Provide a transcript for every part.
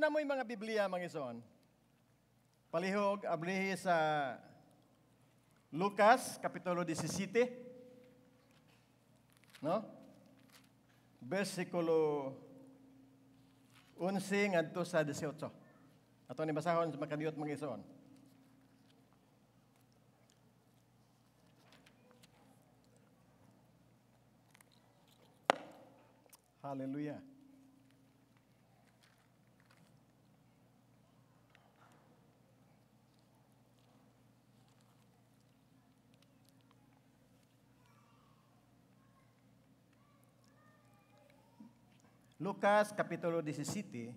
Kung namoy mga Biblia, mga ison, palihog, ablihi sa Lucas, Kapitulo 17, no? Versikulo 11 ngadto sa 18. Ato ni basahon sa makadiyot mga ison. Hallelujah. Lucas Kapitulo 17,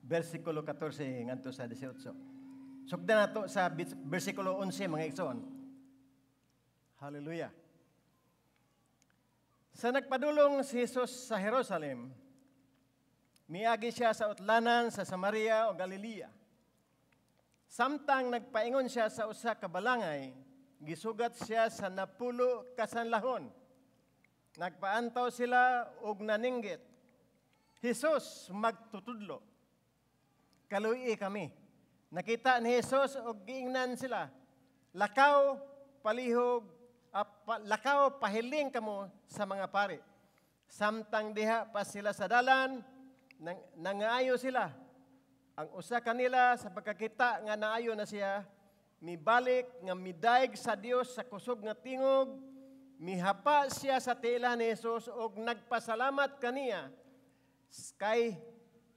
versikulo 14 ngadto sa 18. Sugdan nato sa versikulo 11 mga igsoon. Hallelujah. Sa nagpadulong si Jesus sa Jerusalem, miagi siya sa utlanan sa Samaria o Galilea. Samtang nagpaingon siya sa usa ka balangay, gisugat siya sa 10 kasanlahon. Nagpaantaw sila og naninggit. Jesus magtutudlo. Kaluyi kami. Nakita ni Jesus og giingnan sila. Lakaw, palihog, lakaw pahiling kamo sa mga pari. Samtang diha pa sila sa dalan, nangaayo sila. Ang usa kanila sa pagkakita nga naayo na siya, mibalik nga midaig sa Dios sa kusog nga tingog, mihapa siya sa tila ni Jesus og nagpasalamat kaniya.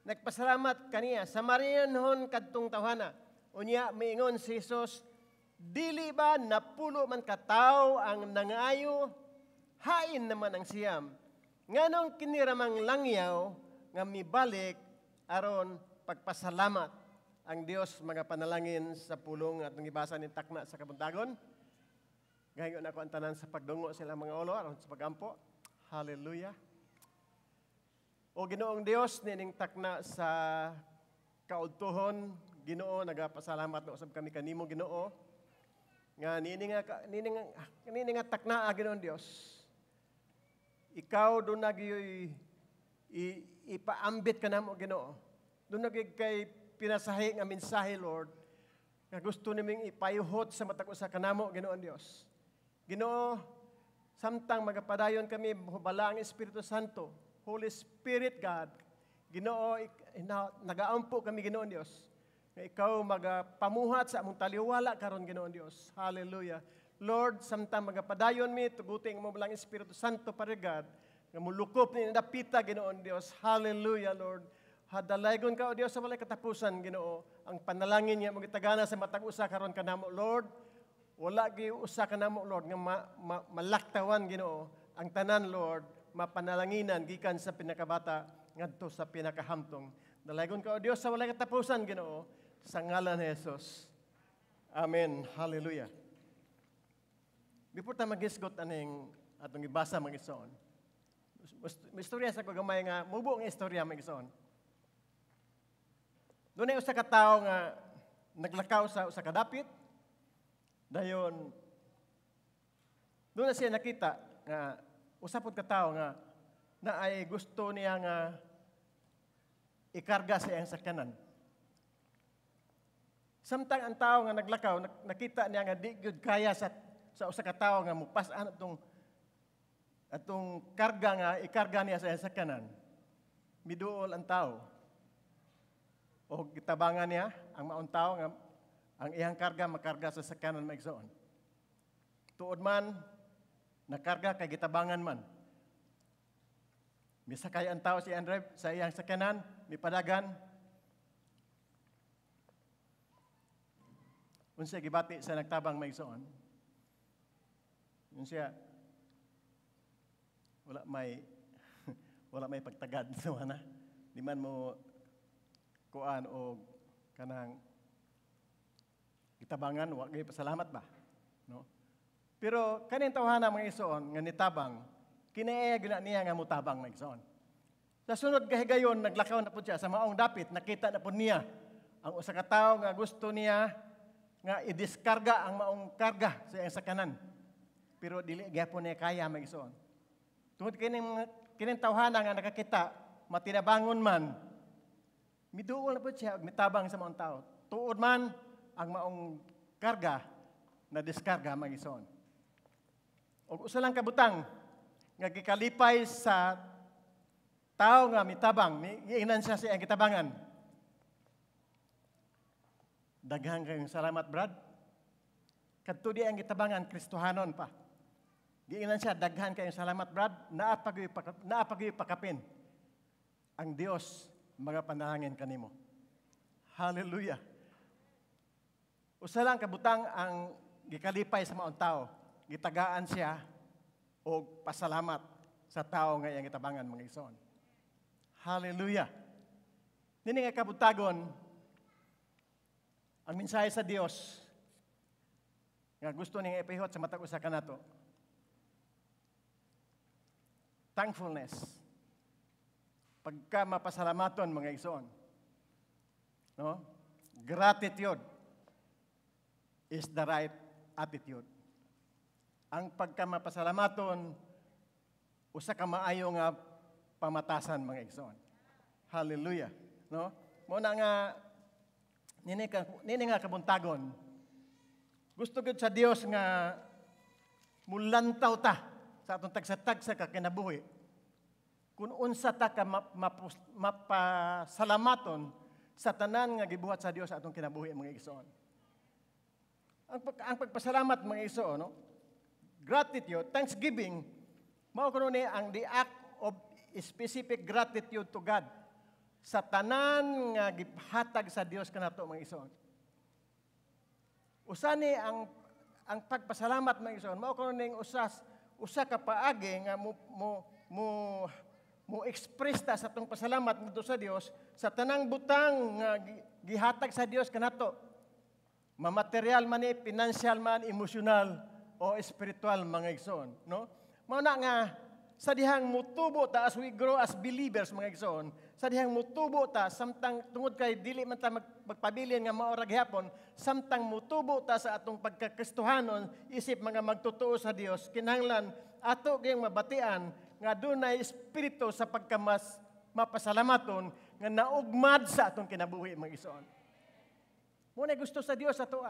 Nagpasalamat kaniya. Sa Marianhon kadtong tawhana. Unya miingon si Jesus, dili ba napulo man katawo ang nangayo? Hain naman ang siyam. Nganong kiniramang langyaw nga mibalik aron pagpasalamat ang Dios mga panalangin sa pulong at ngibasa ni takna sa kabuntagon. Gayon ako ang tanan sa pagdungo sila mga ulo aron sa pagampo. Hallelujah. O Ginoong Dios nining takna sa kaudtuhon, Ginoo nagapasalamat na usab kami kanimo Ginoo. Nga nini nga takna Ginoong Dios. Ikaw do nagyoy ipaambit kanamo Ginoo. Do nagyoy kay pinasahi nga mensahe Lord. Nga gusto niming ipayuhot sa matag usa kanamo Ginoong Dios. Ginoo, samtang magapadayon kami hubala ang Espiritu Santo, Holy Spirit God, Ginoo, nagaampo kami Ginoong Dios. Nga ikaw magapamuhat sa among taliwala karon Ginoong Dios. Hallelujah. Lord, samtang magapadayon mi tuguting mo lang Espiritu Santo para God, nga mulukop ni napita Ginoong Dios. Hallelujah, Lord. Hadalaygon ka o Dios sa walay katapusan Ginoo. Ang panalangin niya mong itagana sa matag usa karon kanamo Lord. Wala gi usa kanamo Lord nga malaktawan Ginoo ang tanan Lord, mapanalanginan gikan sa pinakabata ngadto sa pinakahamtong. Dalaygon ka o Dios sa walay katapusan Ginoo sa ngalan ni Jesus. Amen. Hallelujah. Before ta magisgot aning atong ibasa mga igsoon. Istorya sa ko gamay nga mubo nga istorya mga igsoon. Dunay usa ka tawo nga naglakaw sa usa ka dapit. Dayon doon na siya nakita nga usapod ka tao nga na ay gusto niya nga ikarga sa iyang sakyanan. Samtang ang tao nga naglakaw, nakita niya nga di gyud kaya sa usa ka tao nga mupas-an atong karga nga ikarga niya sa iyang sakyanan. Miduol ang tao. O gitabangan niya ang maong tao nga ang iyang karga makarga sa sakyanan maigsoon. Tuod man nakarga kay gitabangan man. Misakay ang tao sa iyang sakyanan, mipadagan. Unsa gibati sa nagtabang maigsoon? Unsa wala may pagtagad sa ana. Di man mo kuan o kanang gitabangan wa gay pasalamat ba? No? Pero kaning tawhana mga igsoon nga nitabang kinaaya gina niya nga mutabang mga igsoon. Sa sunod kahigayon naglakaw na pud siya sa maong dapit, nakita na pud niya ang usa ka tawo nga gusto niya nga idiskarga ang maong karga sa iyang sakyanan. Pero dili gyapon niya kaya mga igsoon. Tungod kining tawhana nga nakakita matinabangon man Miduol na po siya, mitabang sa mga tao. Tuod man ang maong karga na diskarga mag-ison. O usa lang kabutang nga gikalipay sa tao nga mitabang, giingnan siya ang kitabangan. Daghang kayong salamat, Brad. Kadto di ang kitabangan Kristohanon pa. Giingnan siya, daghan kayong salamat, Brad. Naapagoy pakapin ang Dios mga panalangin kanimo. Hallelujah. Usa lang kabutang ang gikalipay sa maong tao. Gitagaan siya o pasalamat sa tao nga iyang gitabangan mga igsoon. Hallelujah. Nini nga kabutagon ang mensahe sa Dios nga gusto ning ipahot sa matag usa kanato. Thankfulness. Pagka mapasalamaton mga igsoon. No? Gratitude is the right attitude. Ang pagka mapasalamaton usa ka maayo nga pamatasan mga igsoon. Hallelujah. No? Mo na nga nini nga kabuntagon. Gusto gud sa Dios nga mulantaw ta sa atong tagsa-tagsa ka kinabuhi. Kung unsa ta ka mapasalamaton sa tanan nga gibuhat sa Dios atong kinabuhi mga igsoon. Ang pagpasalamat mga igsoon, no? Gratitude, thanksgiving, mao kuno ni ang the act of specific gratitude to God sa tanan nga gihatag sa Dios kanato mga igsoon. Usa ni ang pagpasalamat mga igsoon, mao kuno ning usa ka paagi nga mo express ta sa atong pasalamat ngadto sa Dios sa tanang butang nga gihatag sa Dios kanato. Mamaterial man ni, financial man, emotional o spiritual mga igsoon, no? Mao na nga sa dihang mutubo ta as we grow as believers mga igsoon, sa dihang mutubo ta samtang tungod kay dili man ta magpabilin nga mao ra gihapon, samtang mutubo ta sa atong pagkakristohanon isip mga magtotoo sa Dios, kinahanglan ato gayong mabatian nga dunay espiritu sa pagkamas mapasalamaton nga naugmad sa atong kinabuhi mga igsoon. Muna gusto sa Dios ato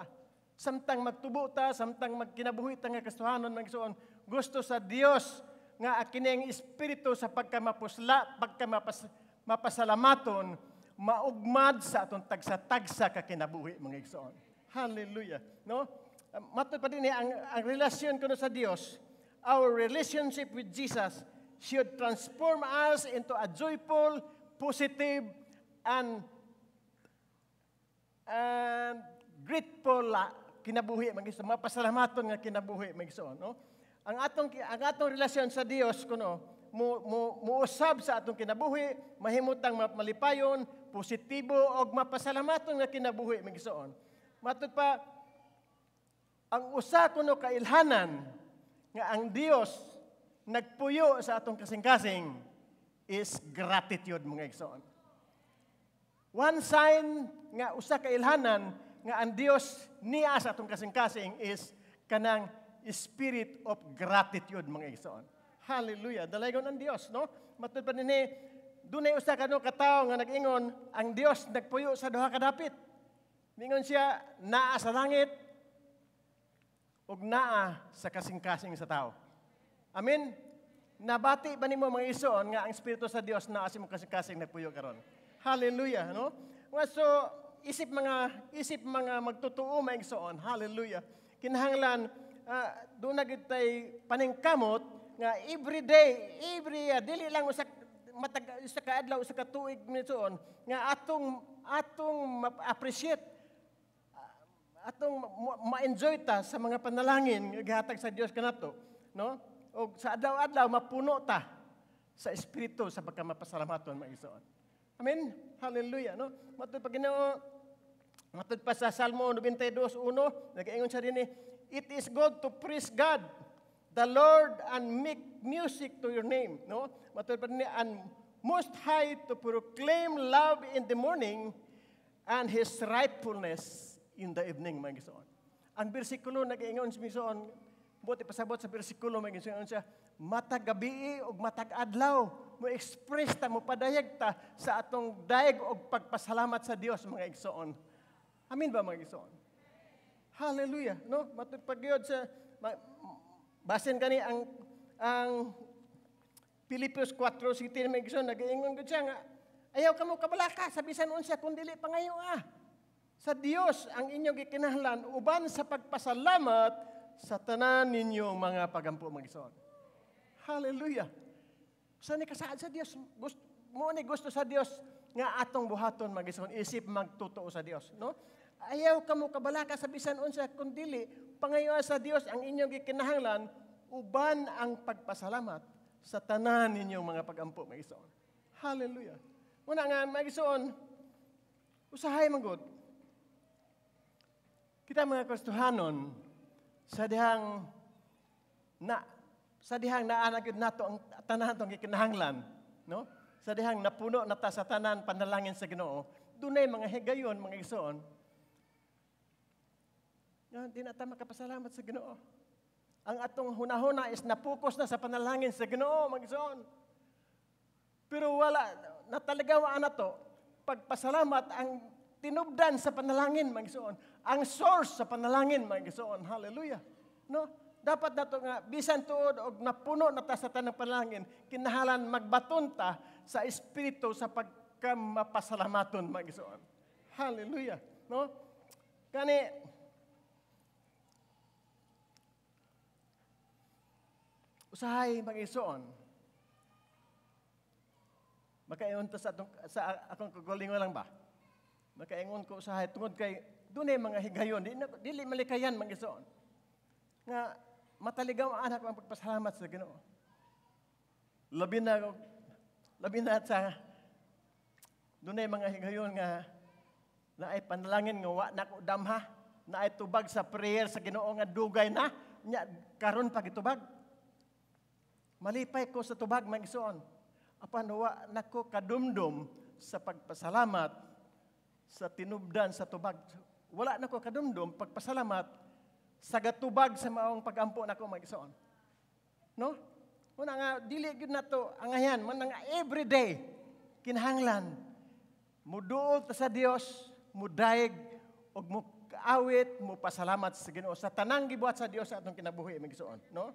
samtang magtubo ta, samtang magkinabuhi ta nga kristohanon mga igsoon, gusto sa Dios nga kining espiritu sa mapasalamaton maugmad sa atong tagsa-tagsa ka kinabuhi mga igsoon. Hallelujah. No? Matud pa din ang relasyon kuno sa Dios, our relationship with Jesus should transform us into a joyful, positive, and grateful kinabuhi mga igsoon, mapasalamaton nga kinabuhi mga igsoon, no? Ang atong relasyon sa Dios kuno muusab sa atong kinabuhi, mahimutang malipayon, positibo og mapasalamaton nga kinabuhi mga igsoon. Matud pa ang usa kuno kailhanan nga ang Dios nagpuyo sa atong kasing-kasing is gratitude mga igsoon. One sign nga usa ka ilhanan nga ang Dios niya sa atong kasing-kasing is kanang spirit of gratitude mga igsoon. Hallelujah. Dalaygon ang Dios, no? Matud pa nini dunay usa ka katawo nga nag-ingon ang Dios nagpuyo sa duha ka dapit. Mingon siya naa sa langit ug naa sa kasing-kasing sa tao. Amen. Nabati ba nimo mga igsoon nga ang espiritu sa Dios naa sa imong kasing-kasing nagpuyo karon? Hallelujah, no? So isip mga magtotoo mga igsoon. Hallelujah. Kinahanglan doon na gitay paningkamot nga every day, dili lang usa ka adlaw, usa ka tuig minutson nga atong appreciate, atong ma-enjoy ta sa mga panalangin nga gihatag sa Dios kanato, no? O sa adlaw-adlaw mapuno ta sa espiritu sa pagkamapasalamaton mga igsoon. Amen. Hallelujah, no? Matud pa Ginoo, matud pa sa Salmo 92:1, nag-ingon siya dinhi, it is good to praise God, the Lord, and make music to your name. No? Matud pa dinhi, and most high to proclaim love in the morning and His rightfulness in the evening, mga igsoon. Ang bersikulo nag-ingon sa igsoon, buti pasabot sa bersikulo may ginsuon siya, matag gabi ug matag adlaw mo express ta mo padayag ta sa atong daig og pagpasalamat sa Dios mga igsoon. Amin ba mga igsoon? Hallelujah, no? Matud pagyod sa basin kani ang Pilipos 4:17 mga igsoon nagaingon gud siya nga ayaw kamo kabalaka sa bisan unsa kun dili pangayo sa Dios ang inyong gikinahanglan uban sa pagpasalamat sa tanan ninyong mga pagampo mga igsoon. Hallelujah. Sa ni kasaad sa Dios, gusto sa Dios nga atong buhaton mga igsoon isip magtotoo sa Dios, no? Ayaw kamo kabalaka sa bisan unsa kun dili pangayo sa Dios ang inyong gikinahanglan uban ang pagpasalamat sa tanan ninyong mga pagampo mga igsoon. Hallelujah. Una nga mga igsoon usahay man gud kita mga Kristohanon sa dihang naanagid nato ang tanan tong gikinahanglan, no? Sa dihang napuno nata sa tanan panalangin sa Ginoo, dunay mga higayon mga igsoon. Yan di na ta makapasalamat sa Ginoo. Ang atong hunahuna is napokus na sa panalangin sa Ginoo mga igsoon. Pero wala natalagawaan nato pagpasalamat ang tinubdan sa panalangin mga igsoon. Ang source sa panalangin mga igsoon. Hallelujah. No? Dapat nato nga bisan tuod og napuno na ta sa tanang panalangin, kinahanglan magbaton ta sa espiritu sa pagkamapasalamaton mga igsoon. Hallelujah. No? Kani usahay mga igsoon. Makaingon ta sa akong kagulingon lang ba? Makaingon ko usahay tungod kay dunay mga higayon dili malikayan mga igsoon. Nga mataligaw ang anak ang pagpasalamat sa Ginoo. Labi na sa dunay mga higayon nga naay panalangin nga wa na ko damha, naay tubag sa prayer sa Ginoo nga dugay na nya karon pa gitubag. Malipay ko sa tubag mga igsoon. Apan wa nako kadumdum sa pagpasalamat sa tinubdan sa tubag. Wala nako kadumdum pagpasalamat sa gatubag sa maong pagampo nako mga igsoon. No? Una nga dili gyud nato angayan man nga everyday kinahanglan muduol ta sa Dios, mudaig og mo kaawit, mo pasalamat sa Ginoo sa tanang gibuhat sa Dios sa atong kinabuhi mga igsoon, no?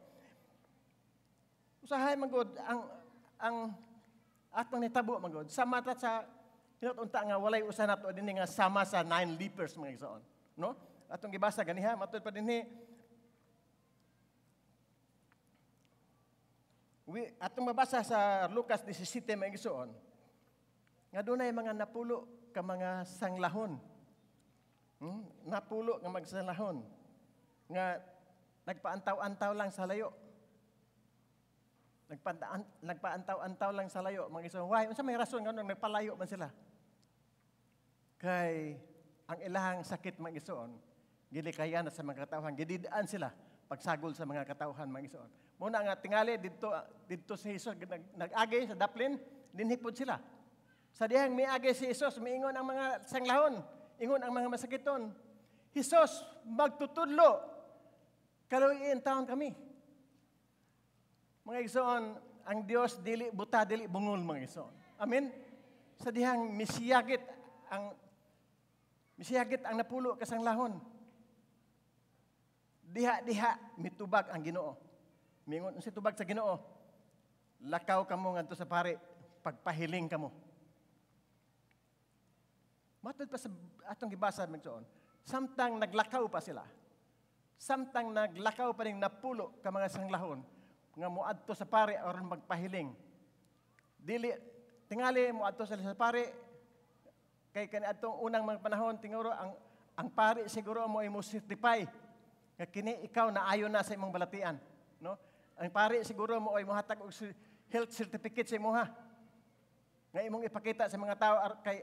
Usahay magud ang atong nitabo magud sama ta sa unta nga walay usa nato dinhi nga sama sa 9 lepers mga igsoon, no? Atong gibasa ganiha matud pa dinhi atong mabasa sa Lucas 17 mga igsoon nga dunay mga napulo ka mga sanglahon. Napulo nga magsanglahon nga nagpaantaw-antaw lang sa layo. Nagpaantaw-antaw lang sa layo. Mga igsoon, why? Unsa may rason nga nagpalayo man sila? Kay ang ilahang sakit mga igsoon, gilikayan sa mga katawhan, gididaan sila pagsagol sa mga katawhan mga igsoon. Muna nga tingali dito si Jesus nag-agi sa daplin, dinhipod sila. Sa dihang miagi si Jesus, miingon ang mga sanglahon, ingon ang mga masakiton. Jesus, magtutudlo. Kaluyin taon kami. Mga igsoon, ang Dios dili buta, dili bungol mga igsoon. Amen. Sa dihang misiyagit ang napulo kasanglahon. Diha mitubag ang Ginoo. Mingon si tubag sa Ginoo. Lakaw kamo ngadto sa pare, pagpahiling kamo. Matod pa sa atong gibasa magsoon. Samtang naglakaw pa sila. Samtang naglakaw pa ning napulo ka mga sanglahon nga moadto sa pare aron magpahiling. Dili tingali moadto sila sa pare kay kaniadtong unang mga panahon tinguro ang pare siguro mo imo certify nga kini ikaw naayo na sa imong balatian, no? Ang pare siguro mo ay mohatag og health certificate sa imuha. Nga imong ipakita sa mga tao kay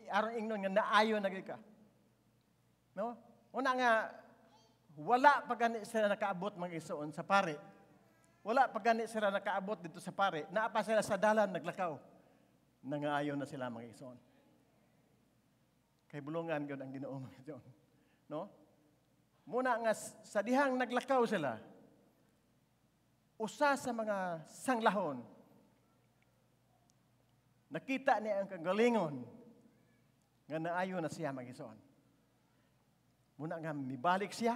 aron ingnon nga naayo na gyud ka. No? Una nga wala pa gani sila nakaabot mga igsoon sa pare. Wala pa gani sila nakaabot dito sa pare. Naa pa sila sa dalan naglakaw. Nangaayo na sila mga igsoon. Kay bulungan gyud ang Ginoo mga igsoon. No? Muna nga sa dihang naglakaw sila, usa sa mga sanglahon, nakita niya ang kagalingon nga naayo na siya mag-igsoon. Muna nga mibalik siya,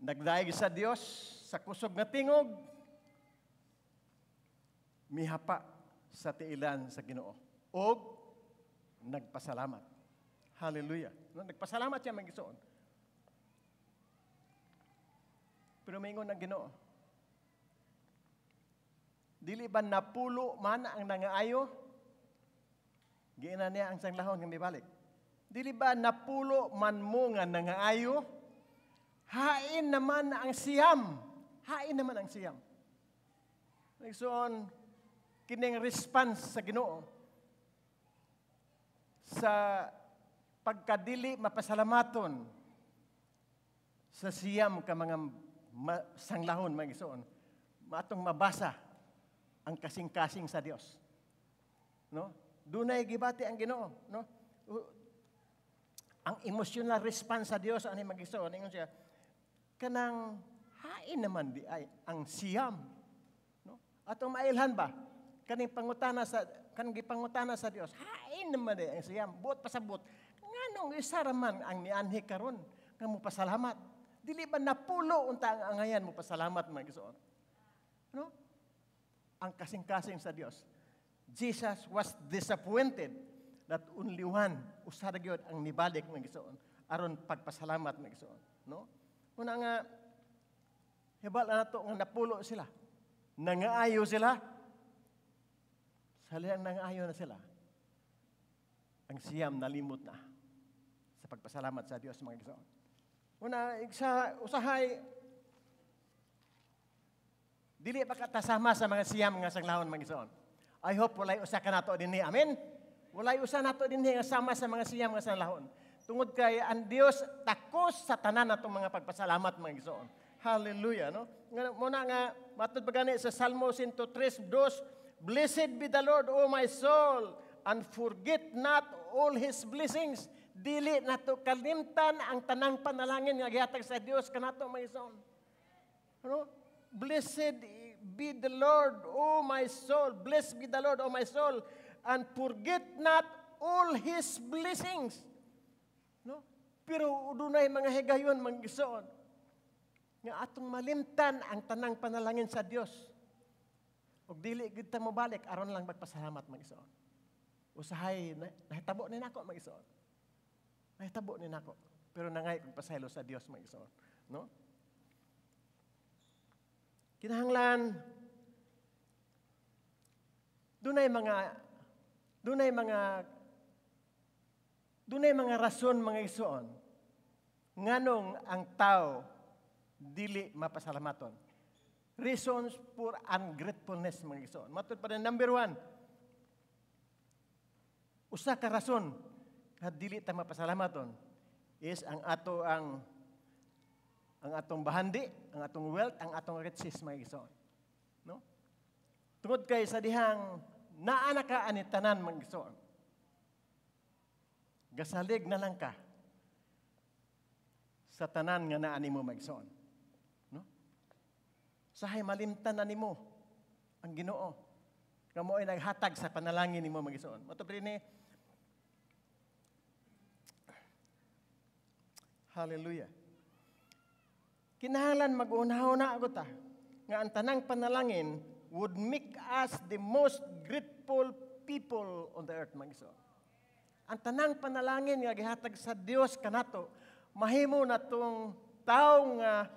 nagdaig sa Dios sa kusog nga tingog, mihapa sa tiilan sa Ginoo og nagpasalamat. Hallelujah. Nagpasalamat siya mag-igsoon. Pero maingon ang Ginoo, dili ba napulo man ang nangaayo? Giina niya ang sanglahon nga mibalik. Dili ba napulo man mo nga nangaayo? Hain naman ang siyam. Hain naman ang siyam. Nagsoon, kining response sa Ginoo sa pagkadili mapasalamaton sa siyam ka mga sanglahon magigsoon. Matong mabasa ang kasing-kasing sa Dios. No? Dunay gibati ang Ginoo, no? Ang emotional response sa Dios ani magigsoon ingon siya kanang hain naman di ay ang siyam, no? Atong mailhan ba kaning gipangutana sa Dios, hain naman di ang siyam, buot pasabot nganong isa ra man ang nianhi karon nga mo pasalamat. Dili ba napulo unta ang angayan mo pasalamat magigsoon, no? Ang kasing-kasing sa Dios. Jesus was disappointed that only one usara gyud ang nibalik magigsoon aron pagpasalamat magigsoon, no? Una nga hibal na nato nga napulo sila, nangaayo sila, salihang nangaayo na sila, ang siyam nalimot na sa pagpasalamat sa Dios magigsoon. Una usahay dili pa katasama sa mga siyam nga sanglahon magigsoon. I hope walay usa ka nato dinhi. Amen. Walay usa nato dinhi nga sama sa mga siyam nga sanglahon. Tungod kay ang Dios takos sa tanan natong mga pagpasalamat magigsoon. Hallelujah, no? Muna nga matud pa gani sa Salmo 103:2, Blessed be the Lord, O my soul, and forget not all His blessings. Dili nato kalimtan ang tanang panalangin nga gihatag sa Dios kanato magigsoon. Ano? Blessed be the Lord, O my soul. Blessed be the Lord, O my soul. And forget not all His blessings. No? Pero dunay mga higayon magigsoon nga atong malimtan ang tanang panalangin sa Dios. Ug dili gid ta mobalik aron lang magpasalamat magigsoon. Usahay nahitabo ni nako magigsoon. Nahitabo ni nako. Pero nangay kog pasaylo sa Dios magigsoon, no? Kinahanglan dunay mga rason mga igsoon nganong ang tao dili mapasalamaton. Reasons for ungratefulness mga igsoon. Matud pa rin number 1. Usa ka rason nga dili ta mapasalamaton is ang atong bahandi, ang atong wealth, ang atong riches mga igsoon. No? Tungod kay sa dihang naa na ka ani tanan mga igsoon. Gasalig na lang ka sa tanan nga naa nimo mga igsoon. No? Sahay malimtan na nimo ang Ginoo. Kamo ay naghatag sa panalangin nimo mga igsoon. Matupri ni Hallelujah. Kinahanglan mag-unahon na ta nga ang tanang panalangin would make us the most grateful people on the earth mga igsoon. Ang tanang panalangin nga gihatag sa Dios kanato mahimo natong tawo nga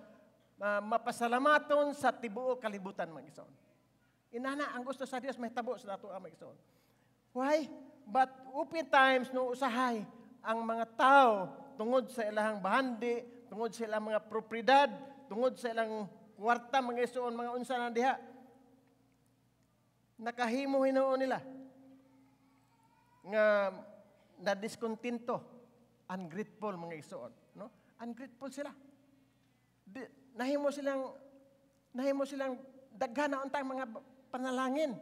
mapasalamaton sa tibuok kalibutan mga igsoon. Inana ang gusto sa Dios mahitabo sa nato mga igsoon. Why? But open times no usahay ang mga tao tungod sa ilahang bahandi, tungod sa ilang mga propriedad, tungod sa ilang kwarta mga igsoon, mga unsa na diha. Nakahimo hinuon nila nga na discontento, ungrateful mga igsoon, no? Ungrateful sila. Nahimo silang daghan na untang mga panalangin.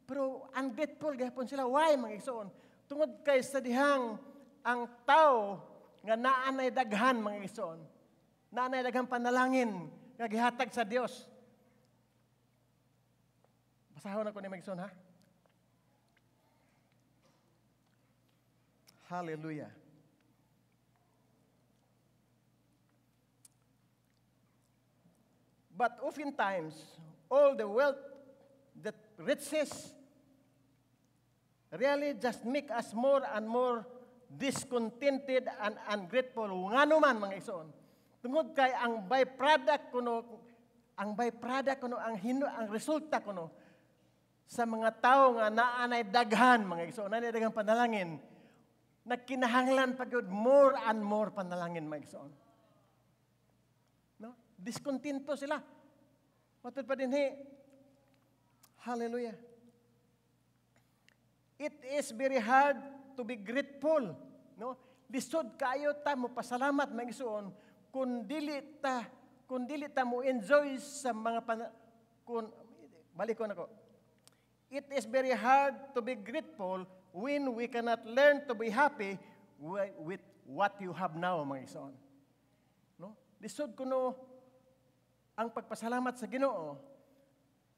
Pero ungrateful gahapon sila. Why mga igsoon? Tungod kay sa dihang ang tao nga naanay daghan mga igsoon. Naanay daghan panalangin nga gihatag sa Dios. Basahon ako ni Magson, ha? Hallelujah. But oftentimes, all the wealth that riches really just make us more and more discontented and ungrateful. Ngano man mga igsoon. Tungod kay ang byproduct kuno, ang resulta kuno sa mga tao nga naanay daghan mga igsoon, naanay daghang panalangin, nagkinahanglan pagyud more and more panalangin mga igsoon. No? Diskontento sila. Matod pa din hallelujah. It is very hard to be grateful, no? Lisod kayo ta mo pasalamat mga igsoon kung dili ta mo enjoy sa mga balikon ako. It is very hard to be grateful when we cannot learn to be happy with what you have now mga igsoon. No? Lisod kuno ang pagpasalamat sa Ginoo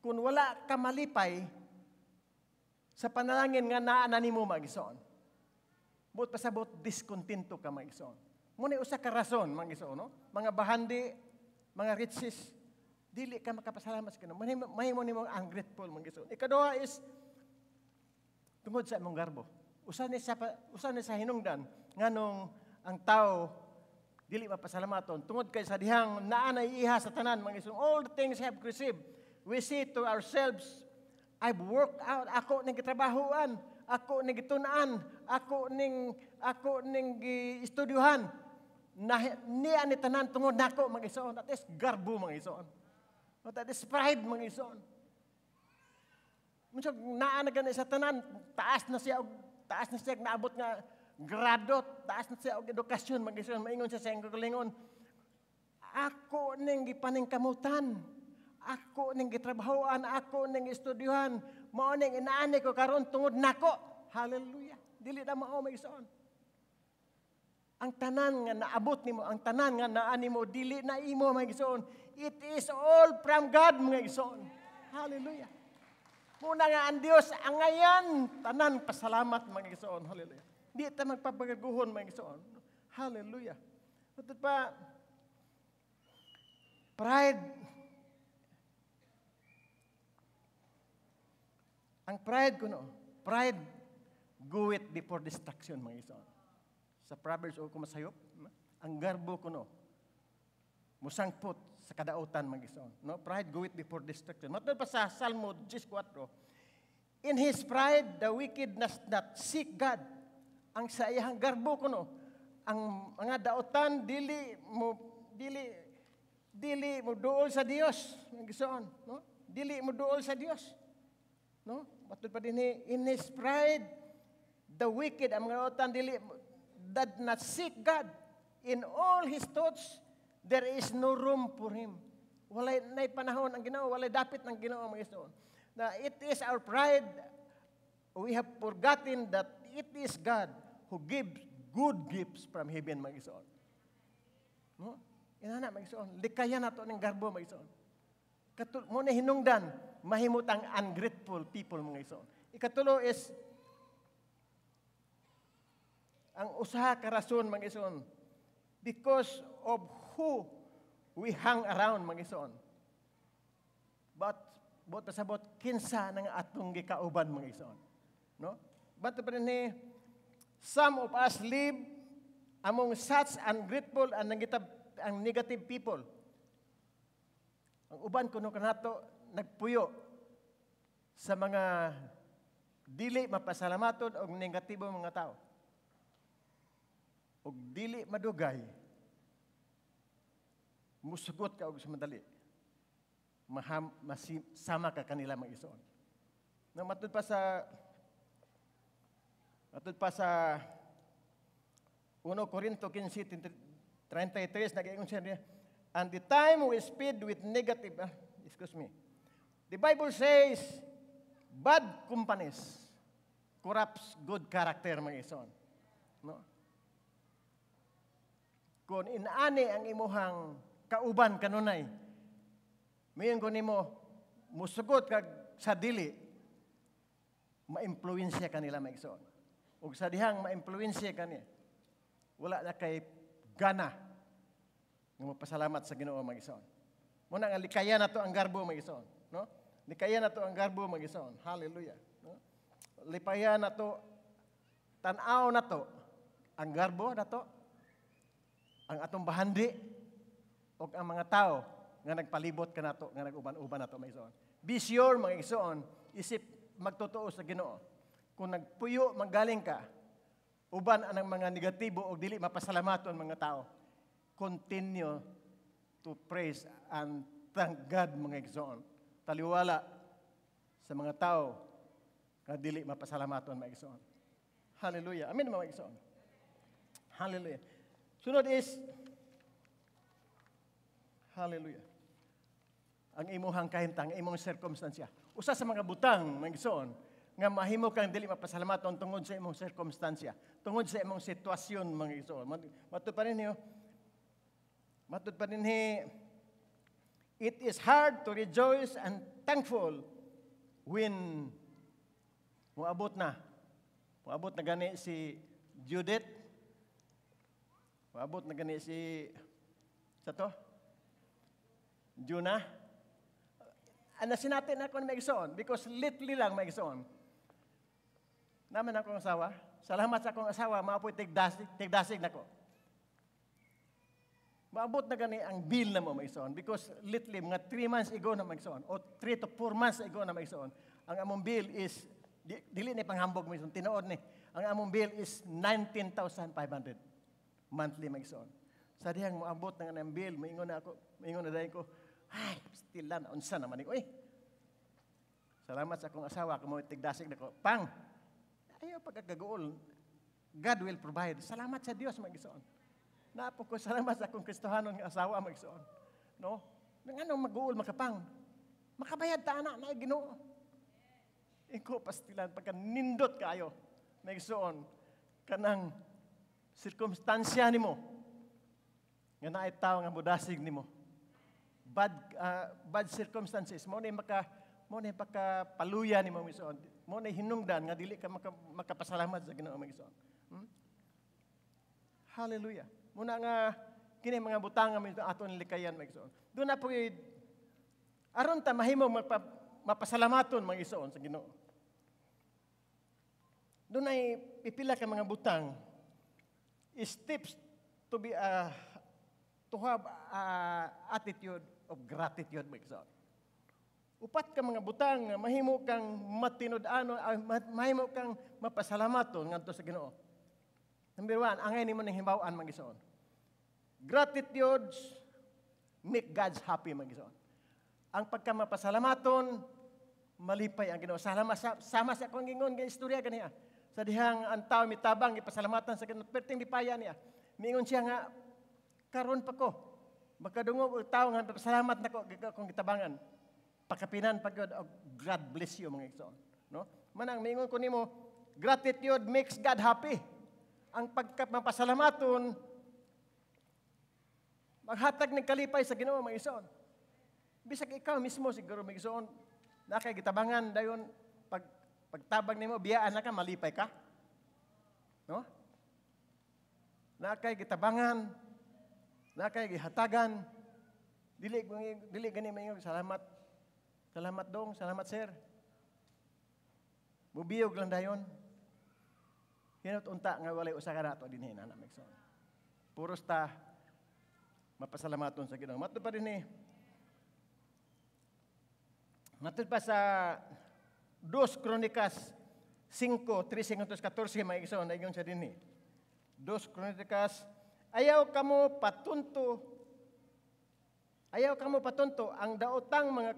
kung wala ka malipay sa panalangin nga naa nimo mga igsoon. Buot pasabot diskontento ka mga igsoon. Muna usa ka rason mga igsoon, no? Mga bahandi, mga riches, dili ka makapasalamat sa Ginoo. Mahimo nimo ungrateful mga igsoon. Ikaduha is tungod sa imong garbo. Usa ni sa hinungdan nganong ang tao dili mapasalamat tungod kay sa dihang naa na iha sa tanan mga igsoon. All the things have received. We say to ourselves, I've worked out, ako ning gitrabahoan, ako ning gitun-an, ako ning giistudyuhan. Niya ni tanan tungod nako mga igsoon. That is garbo mga igsoon. That is pride mga igsoon. Munsag naa na gani sa tanan, taas na siya naabot nga grado, taas na siya og edukasyon mga igsoon. Maingon siya sa kagalingon, ako ning gipaningkamutan. Ako ning gitrabahoan, ako ning istudyuhan, mao ning inaani ko karon tungod nako. Hallelujah. Dili na mao mga igsoon. Ang tanan nga naabot nimo, ang tanan nga naani mo dili na imo mga igsoon. It is all from God mga igsoon. Hallelujah. Muna nga ang Dios angayan tanan pasalamat mga igsoon. Hallelujah. Di ta magpapagaguhon mga igsoon. Hallelujah. Ito pa pride. Ang pride kuno, pride goeth before destruction mga igsoon. Sa Proverbs o kumasayop, ang garbo kuno musangpot sa kadautan mga igsoon. No, pride goeth before destruction. Matod pa sa Salmo 14. In his pride the wicked does not seek God. Ang sa iyang garbo kuno, ang mga dautan dili mo duol sa Dios mga igsoon, no? Dili mo duol sa Dios. No? Matod pa din in his pride, the wicked, ang mga otan did not seek God. In all his thoughts, there is no room for him. Walay nay panahon ang Ginoo, walay dapit ng Ginoo mga igsoon. Na it is our pride, we have forgotten that it is God who gives good gifts from heaven mga igsoon. No? Inana mga igsoon, likayan nato ning garbo mga igsoon. Mo na hinungdan, mahimutang ungrateful people mga igsoon. Ikatulo is ang usaha ka rason mga igsoon because of who we hang around mga igsoon. But pasabot kinsa nang atong gikauban mga igsoon. No? But pa some of us live among such ungrateful and negative people. Ang uban kuno kanato nagpuyo sa mga dili mapasalamaton og negatibo mga tao. Og dili madugay. Musugot ka og madali. Masama ka kanila mga igsoon. Nang matud pa sa 1 Corinto 15:33 nag-ingon siya, and the time we spend with negative, the Bible says, bad companies corrupts good character mga igsoon. No? Kung inaani ang imuhang kauban kanunay, mayon ko nimo musugot kag sa dili, ma-impluwensya kanila maigsoon. Ug sa dihang ma-impluwensya kani, wala na kay gana nga mapasalamat sa Ginoo maigsoon. Muna nga likaya na to ang garbo maigsoon, no? Likaya na to ang garbo maigsoon. Hallelujah, no? Lipaya na to, tan-aw na to ang garbo na to, ang atong bahandi o ang mga tao nga nagpalibot ka nato, nga nag-uban-uban nato maigsoon. Be sure mga igsoon, isip magtotoo sa Ginoo. Kung nagpuyo magaling ka, uban ang mga negatibo o dili mapasalamaton mga tao, continue to praise and thank God mga igsoon. Taliwala sa mga tao nga dili mapasalamaton mga igsoon. Hallelujah. Amen mga igsoon. Hallelujah. Sunod is, hallelujah, ang imuhang kahintang, imong circumstansya. Usa sa mga butang, mga igsoon, nga mahimo kang dili mapasalamaton tungod sa imong circumstansya, tungod sa imong sitwasyon, mga igsoon. Matud pa rin it is hard to rejoice and thankful when muabot na gani si Judith, muabot na gani si Jonah. Ano sinatin ako na maigsoon? Because litly lang maigsoon. Naman akong asawa. Salamat sa akong asawa, maapoy tigdasig na ko. Maabot na gani ang bill na mo maigsoon. Because litly, mga 3 months ago na maigsoon, o 3 to 4 months ago na maigsoon, ang among bill is, dili ni panghambog maigsoon, tinuod ni, ang among bill is 19,500 monthly maigsoon. Sa dihang maabot na ang bill, maingon na dahil ko, ay, still lang, unsa naman ko, salamat sa akong asawa, kung tigdasig na ko, pang, ayaw pagkagagool, God will provide. Salamat sa Diyos, mag-isoon. Napo ko, salamat sa akong Kristohanon ng asawa, mag-isoon. No? Nang anong mag-uol, makapang, makabayad ta na Ginoo. Iko, pastilan, pagka nindot kayo, mag-isoon, kanang sirkumstansya ni mo, nga naay tao nga budasig ni mo. Bad circumstances mo na makapaluya ni mo misoon. Mo na hinungdan nga dili ka makapasalamat sa Ginoo misoon. Hallelujah. Muna nga kini mga butang nga aton likayan misoon. Do na po aron ta mahimo mapasalamaton misoon sa Ginoo. Do na pipila ka mga butang steps to be to have attitude of gratitude, maigsoon. Upat ka mga butang, mahimo kang matinud-ano, mahimo kang mapasalamaton ngadto sa Ginoo. Number 1, angay nimo ning hibaw-an, maigsoon. Gratitude make God's happy, maigsoon. Ang pagkamapasalamaton, malipay ang Ginoo. Sama sa akong gingon nga istorya kaniya. Sa dihang ang tao mitabang ipasalamatan sa Ginoo, perting lipaya niya. Miingon siya nga, karon pa ko. Magkadungog og tawo nga pasalamat nako kung gitabangan. Pakapinan pagod og God bless you mga igsoon, no? Manang miingon ko nimo, gratitude makes God happy. Ang pagkapasalamaton maghatag ng kalipay sa Ginoo mga igsoon. Bisag ikaw mismo siguro mga igsoon, na kay gitabangan dayon pagtabang nimo biyaan na ka malipay ka. No? Na kay gitabangan na kay gihatagan, dili gani mayong salamat dong, salamat sir. Mubiyog lang dayon. Hinot unta nga walay usa ka nato dinhi na namigsoon. Puros ta mapasalamaton sa Ginoo. Matud pa dinhi. Matud pa sa 2 Kronikas 5:13-14 maigsoon na ingon sa dinhi. 2 Kronikas, ayaw kamo patunto ang daotang mga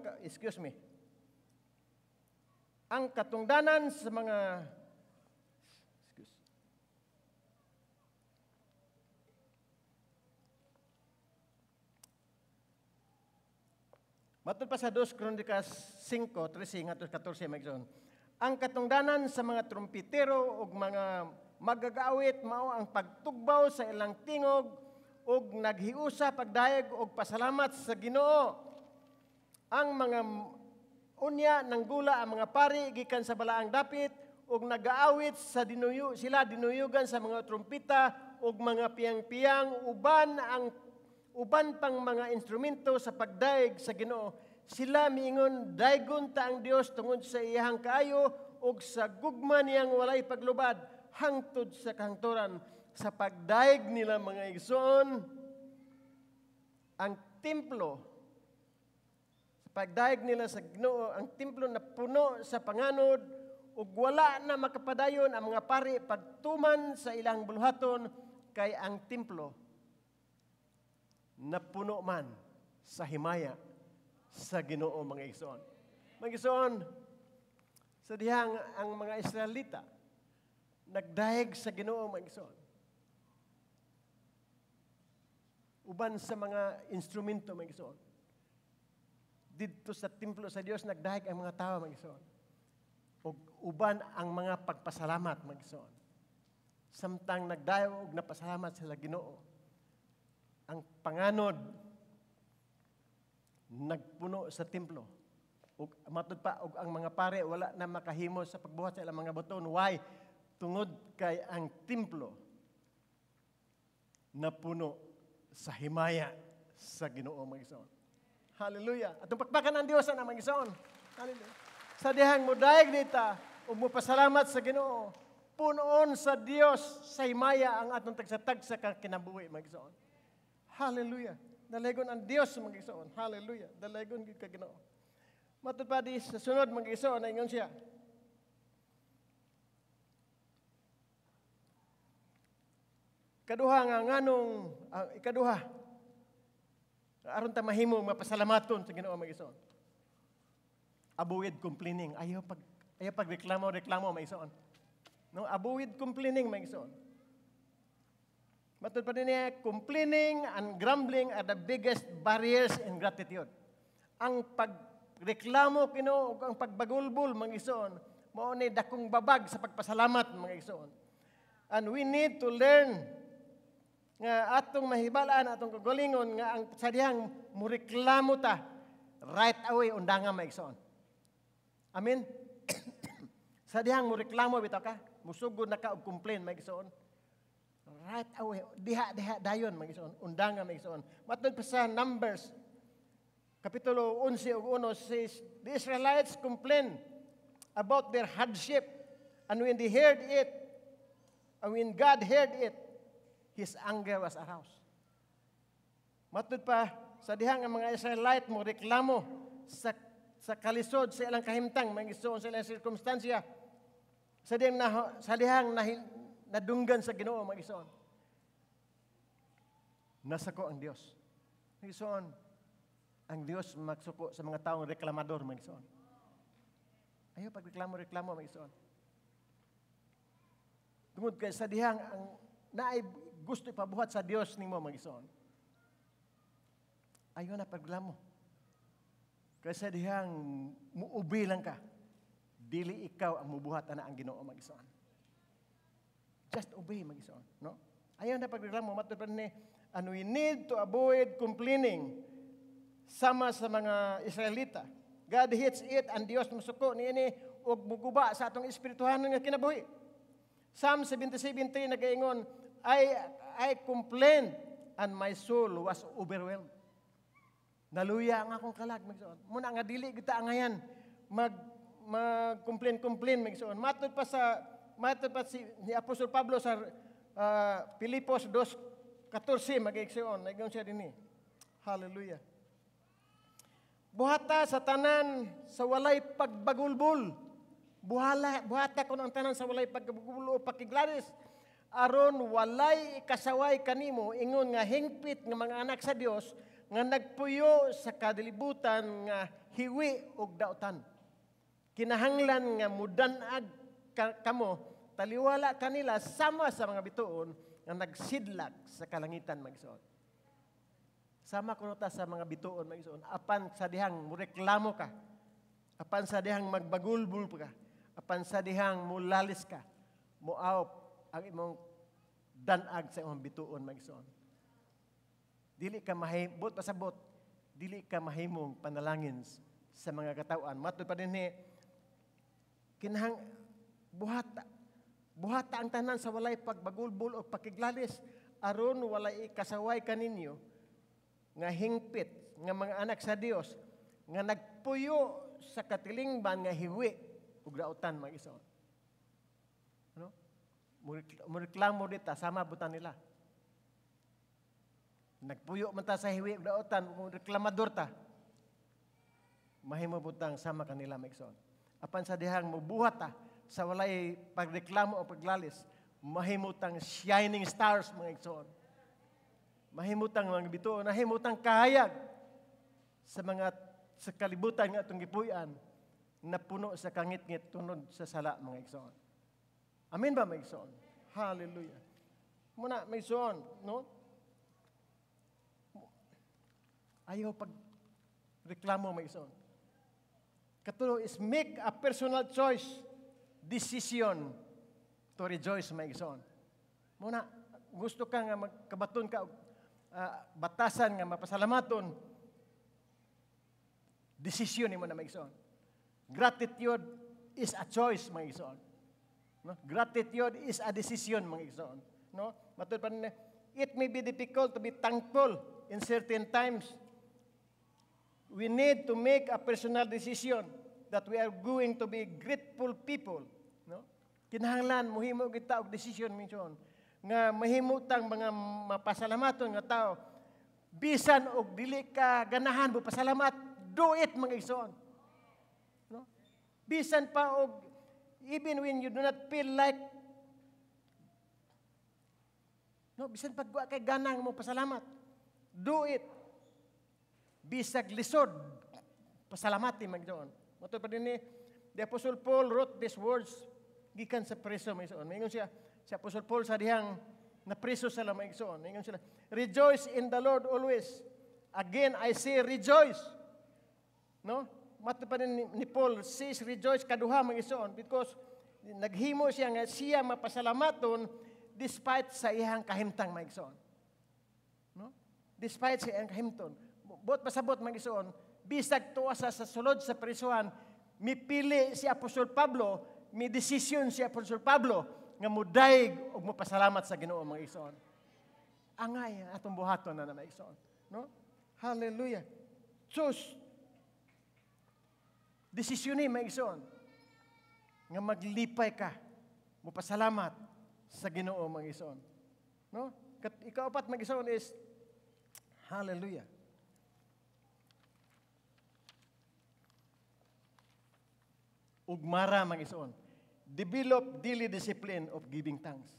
ang katungdanan sa mga Matud pa sa 2 Kronikas 5:13-14 maigsoon. Ang katungdanan sa mga trumpetero ug mga magagaawit mao ang pagtugbaw sa ilang tingog ug naghiusa pagdayeg og pasalamat sa Ginoo. Ang mga Unya nanggula ang mga pari gikan sa balaang dapit ug nagaawit sa dinuyugan sa mga trumpeta ug mga piyang-piyang uban pang mga instrumento sa pagdaig sa Ginoo. Sila miingon daygon ta ang Dios tungod sa iyang kaayo ug sa gugma niyang walay paglubad hangtod sa kahangturan. Sa pagdaig nila mga igsoon, ang templo pagdaig nila sa Ginoo, ang templo na puno sa panganod ug wala na makapadayon ang mga pari pagtuman sa ilang buluhaton kay ang templo napuno man sa himaya sa Ginoo mga igsoon. Mga igsoon, sa dihang ang mga Israelita nagdaig sa Ginoo mga igsoon. Uban sa mga instrumento mga igsoon. Dito sa templo sa Dios nagdahig ang mga tao mga igsoon. Ug uban ang mga pagpasalamat mga igsoon. Samtang nagdayo og napasalamat sila Ginoo. Ang panganod nagpuno sa templo. Ug matud pa og ang mga pare wala na makahimo sa pagbuhat sa ilang mga buton. Why? Tungod kay ang templo napuno sa himaya sa Ginoo mga igsoon. Hallelujah. At ang pakpakan ng Diyos na mga igsoon. Hallelujah. Sa dihang modaig dita, ug mopasalamat sa Ginoo, punoon sa Dios sa himaya ang atong tagsatagsa kang kinabuhi mga igsoon. Hallelujah. Dalaygon ang Dios mga igsoon. Hallelujah. Dalaygon gid ka Ginoo. Matud pa di sa sunod mga igsoon ingon siya. Ikaduha nga nganong ikaduha aron ta mahimo mapasalamaton sa Ginoo mga igsoon. Avoid complaining. Ayaw pagreklamo mga igsoon. No, avoid complaining mga igsoon. Matud pa niya, complaining and grumbling are the biggest barriers in gratitude. Ang pagreklamo Ginoo ug ang pagbagulbol mga igsoon mao ni dakong babag sa pagpasalamat mga igsoon. And we need to learn nga atong mahibalaan, atong kagalingon nga ang sa dihang mureklamo ta right away undanga maigsoon. Amen. Sa dihang mureklamo bitaw ka, musugod na ka og complain maigsoon. Right away diha dayon maigsoon, undanga maigsoon. Matud pa sa Numbers kapitulo 11 ug 1 says the Israelites complained about their hardship and when God heard it, His anger was aroused. Matud pa, sa dihang ang mga Israelite mo reklamo sa kalisod sa ilang kahimtang, mga igsoon sa ilang sirkumstansya, sa dihang nadunggan sa Ginoo, mga igsoon. Nasako ang Dios. Mga igsoon, ang Dios magsuko sa mga taong reklamador, mga igsoon. Ayaw pagreklamo, mga igsoon. Tungod kay sa dihang ang naay gusto ipabuhat sa Dios nimo mga igsoon. Ayaw na pagreklamo. Kasi dihang muubi lang ka, dili ikaw ang mubuhat ana ang Ginoo mga igsoon. Just obey mga igsoon, no? Ayaw na pagreklamo matud pa ni and we need to avoid complaining sama sa mga Israelita. God hates it and Dios musuko niini og muguba sa atong espirituhan nga kinabuhi. Psalm 77:3 nagaingon, I complained and my soul was overwhelmed. Naluya ang akong kalag magsoon. Muna nga dili kita angayan mag-complain magsoon. Matud pa ni Apostol Pablo sa Filipos 2:14 mag-igsoon. Nagayon siya dinhi. Hallelujah. Buhata sa tanan sa walay pagbagulbol. Buhata ko ang tanan sa walay pagbagulbol o pakiglaris. Aron walay kasaway kanimo ingon nga hingpit nga mga anak sa Dios nga nagpuyo sa kadilibutan nga hiwi ug dautan. Kinahanglan nga mudanag kamo taliwala kanila sama sa mga bituon nga nagsidlak sa kalangitan magsuon. Sama kuno ta sa mga bituon magsuon apan sa dihang mureklamo ka. Apan sa dihang magbagulbul ka. Apan sa dihang mulalis ka. Muaop ang imong danag sa imong bituon magsuon. Dili ka mahimong pasabot, dili ka mahimong panalangin sa mga katawan. Matod pa din kinahang buhata ang tanan sa walay pagbagulbol o pakiglalis aron walay kasaway kaninyo nga hingpit nga mga anak sa Dios nga nagpuyo sa katilingban nga hiwi ug dautan mga igsoon. Ano? Mureklamo dita sama butan nila. Nagpuyo man ta sa hiwi ug dautan, reklamador ta. Mahimo butang sama kanila mga igsoon. Apan sa dihang mubuhat ta sa walay pagreklamo o paglalis, mahimutang shining stars mga igsoon. Mahimutang mga bituon, mahimutang kahayag sa kalibutan nga atong gipuy-an na puno sa kangit-ngit tunod sa sala mga igsoon. Amen ba mga igsoon? Hallelujah. Muna mga igsoon, no? Ayaw pag reklamo mga igsoon. Katulo is make a personal choice, decision to rejoice mga igsoon. Muna, gusto ka nga magkabaton ka, batasan nga mapasalamaton, decision mo na mga igsoon. Gratitude is a choice mga igsoon. No? Gratitude is a decision mga igsoon. No? Matud pa rin, it may be difficult to be thankful in certain times. We need to make a personal decision that we are going to be grateful people. No? Kinahanglan, muhimo kita og decision minsan nga mahimutang mga mapasalamaton nga tao. Bisan og dili ka ganahan mo pasalamat, do it mga igsoon. No? Bisan pa og even when you do not feel like bisan pag wa kay ganang mo pasalamat, do it. Bisag lisod, pasalamati magdoon. Mato pa din the Apostle Paul wrote these words gikan sa preso mga igsoon. Maingon siya, si Apostle Paul sa dihang na preso sa mga igsoon. Maingon sila, rejoice in the Lord always. Again, I say rejoice. No? Mato pa din ni Paul says rejoice kaduha mga igsoon because naghimo siya nga siya mapasalamaton despite sa iyang kahimtang mga igsoon. No? Despite sa iyang kahimton. Bot pasabot mga igsoon, bisag tuwa sa sulod sa prisuhan, mipili si Apostol Pablo, may desisyon si Apostol Pablo nga mudaig og mopasalamat sa Ginoo mga igsoon. Angay atong buhaton na mga igsoon, no? Hallelujah. Choose desisyon ni mga igsoon nga maglipay ka, mopasalamat sa Ginoo mga igsoon, no? Ikaapat mga igsoon is hallelujah. Ugmara mga igsoon. Develop daily discipline of giving thanks.